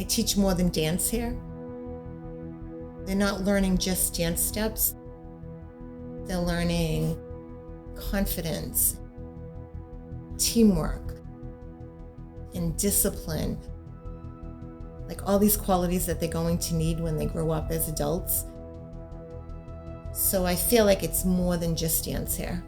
I teach more than dance here. They're not learning just dance steps. They're learning confidence, teamwork, and discipline. Like all these qualities that they're going to need when they grow up as adults. So I feel like it's more than just dance here.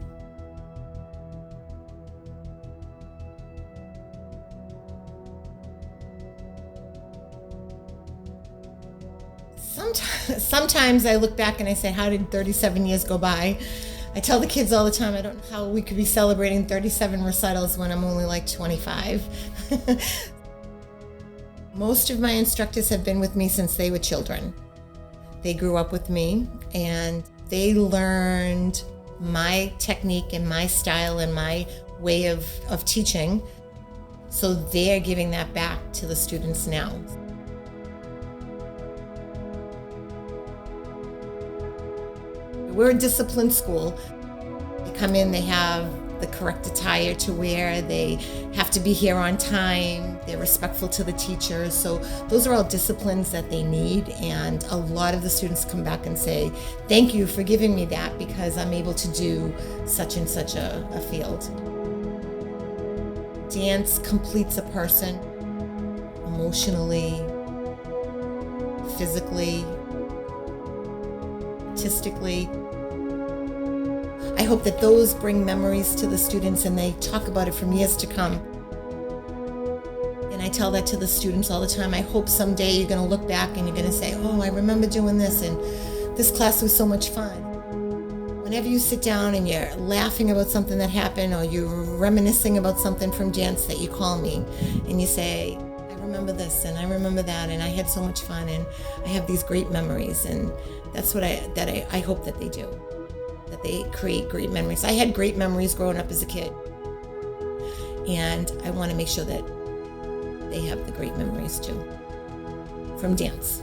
Sometimes I look back and I say, how did 37 years go by? I tell the kids all the time, I don't know how we could be celebrating 37 recitals when I'm only like 25. Most of my instructors have been with me since they were children. They grew up with me and they learned my technique and my style and my way of teaching. So they're giving that back to the students now. We're a disciplined school. They come in, they have the correct attire to wear, they have to be here on time, they're respectful to the teachers. So those are all disciplines that they need, and a lot of the students come back and say, thank you for giving me that because I'm able to do such and such a field. Dance completes a person emotionally, physically, artistically. I hope that those bring memories to the students and they talk about it from years to come. And I tell that to the students all the time. I hope someday you're going to look back and you're going to say, oh, I remember doing this and this class was so much fun. Whenever you sit down and you're laughing about something that happened or you're reminiscing about something from dance, that you call me and you say, I remember this and I remember that and I had so much fun and I have these great memories. And that's what I hope that they do. That they create great memories. I had great memories growing up as a kid. And I want to make sure that they have the great memories too from dance.